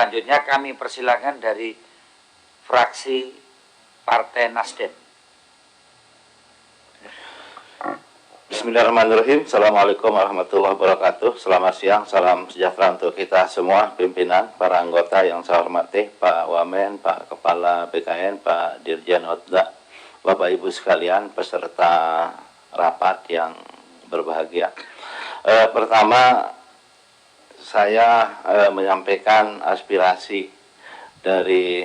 Selanjutnya kami persilakan dari fraksi Partai Nasdem. Bismillahirrahmanirrahim. Assalamualaikum warahmatullahi wabarakatuh. Selamat siang, salam sejahtera untuk kita semua, pimpinan, para anggota yang saya hormati, Pak Wamen, Pak Kepala BKN, Pak Dirjen Otda, Bapak Ibu sekalian, peserta rapat yang berbahagia. Pertama, saya menyampaikan aspirasi dari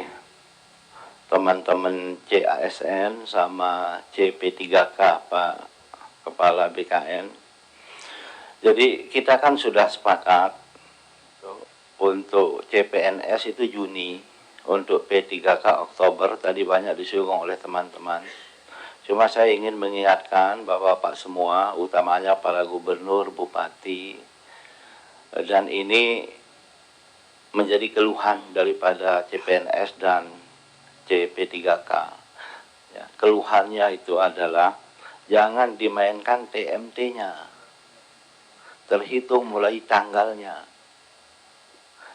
teman-teman CASN sama CP3K, Pak Kepala BKN. Jadi kita kan sudah sepakat untuk CPNS itu Juni, untuk P3K Oktober, tadi banyak disinggung oleh teman-teman. Cuma saya ingin mengingatkan bahwa Bapak semua, utamanya para gubernur, bupati, dan ini menjadi keluhan daripada CPNS dan CP3K. Ya, keluhannya itu adalah jangan dimainkan TMT-nya, terhitung mulai tanggalnya.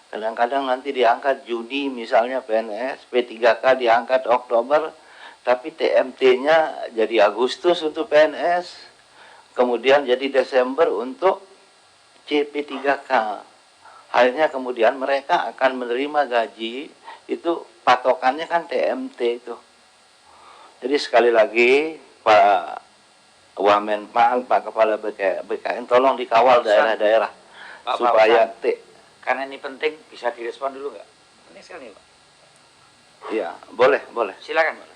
Kadang-kadang nanti diangkat Juni misalnya PNS, P3K diangkat Oktober, tapi TMT-nya jadi Agustus untuk PNS, kemudian jadi Desember untuk CP3K. Akhirnya kemudian mereka akan menerima gaji, itu patokannya kan TMT itu. Jadi sekali lagi Pak Wamenpan, Pak Kepala BKN, tolong dikawal daerah-daerah supaya karena ini penting, bisa direspon dulu nggak? Ini sekali Pak. Iya, boleh. Silakan Pak.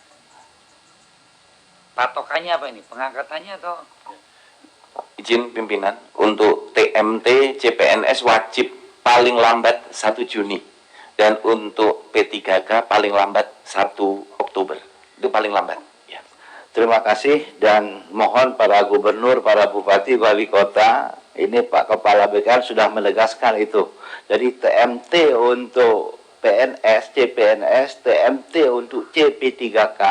Patokannya apa ini? Pengangkatannya atau? Izin pimpinan, untuk TMT CPNS wajib paling lambat 1 Juni dan untuk P3K paling lambat 1 Oktober. Itu paling lambat. Terima kasih dan mohon para gubernur, para bupati, wali kota, ini Pak Kepala BKN sudah menegaskan itu. Jadi TMT untuk PNS, CPNS, TMT untuk CP3K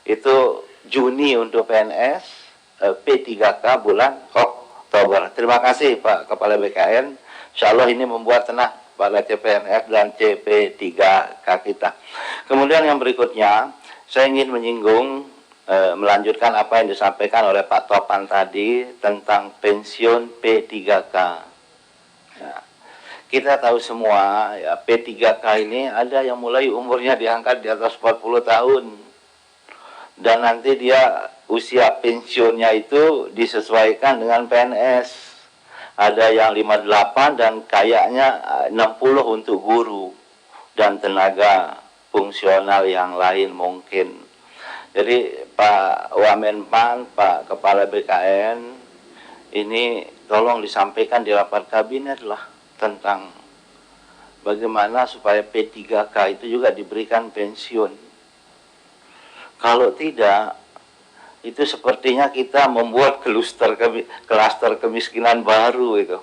itu Juni untuk PNS, P3K bulan Oktober. Terima kasih Pak Kepala BKN. Insya Allah ini membuat tenang pada CPNS dan CP3K kita. Kemudian yang berikutnya, saya ingin menyinggung melanjutkan apa yang disampaikan oleh Pak Topan tadi tentang pensiun P3K. Ya, kita tahu semua ya, P3K ini ada yang mulai umurnya diangkat di atas 40 tahun dan nanti dia usia pensiunnya itu disesuaikan dengan PNS. Ada yang 58 dan kayaknya 60 untuk guru dan tenaga fungsional yang lain mungkin. Jadi Pak Wamenpan, Pak Kepala BKN, ini tolong disampaikan di rapat kabinet lah tentang bagaimana supaya P3K itu juga diberikan pensiun. Kalau tidak, itu sepertinya kita membuat klaster kemiskinan baru itu.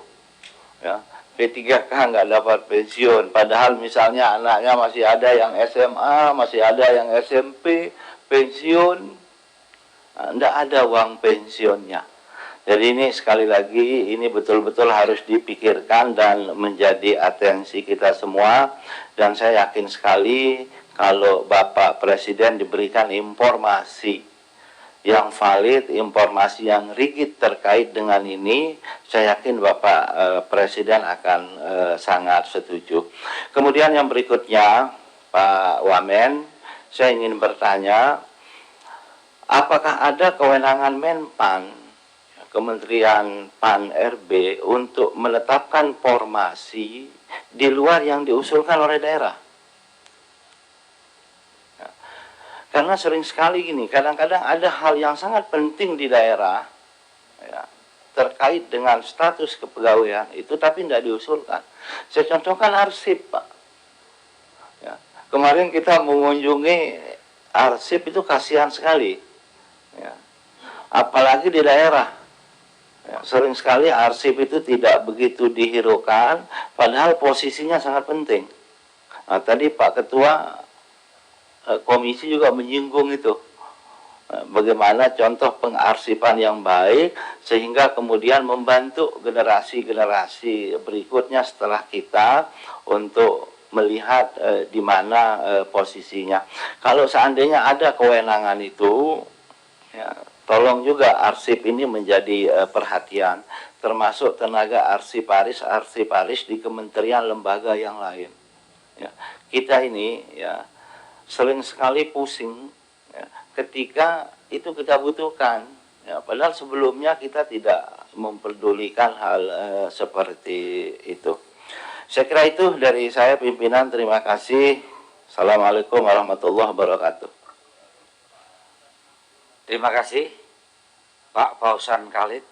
Ya, P3K nggak dapat pensiun, padahal misalnya anaknya masih ada yang SMA, masih ada yang SMP, pensiun, tidak ada uang pensiunnya. Jadi ini sekali lagi, ini betul-betul harus dipikirkan dan menjadi atensi kita semua. Dan saya yakin sekali kalau Bapak Presiden diberikan informasi yang valid, informasi yang rigid terkait dengan ini, saya yakin Bapak Presiden akan sangat setuju. Kemudian yang berikutnya, Pak Wamen, saya ingin bertanya, apakah ada kewenangan Menpan, Kementerian PAN RB, untuk menetapkan formasi di luar yang diusulkan oleh daerah? Ya. Karena sering sekali gini, kadang-kadang ada hal yang sangat penting di daerah, ya, terkait dengan status kepegawaian itu, tapi tidak diusulkan. Saya contohkan arsip, Pak. Kemarin kita mengunjungi arsip itu kasihan sekali, ya. Apalagi di daerah. Ya, sering sekali arsip itu tidak begitu dihiraukan, padahal posisinya sangat penting. Nah, tadi Pak Ketua Komisi juga menyinggung itu. Bagaimana contoh pengarsipan yang baik, sehingga kemudian membantu generasi-generasi berikutnya setelah kita untuk melihat di mana posisinya. Kalau seandainya ada kewenangan itu, ya, tolong juga arsip ini menjadi perhatian, termasuk tenaga arsiparis di kementerian lembaga yang lain. Ya, kita ini ya sering sekali pusing ya, ketika itu kita butuhkan. Ya, padahal sebelumnya kita tidak memperdulikan hal seperti itu. Saya kira itu dari saya pimpinan. Terima kasih. Assalamualaikum warahmatullahi wabarakatuh. Terima kasih Pak Fauzan Khalid.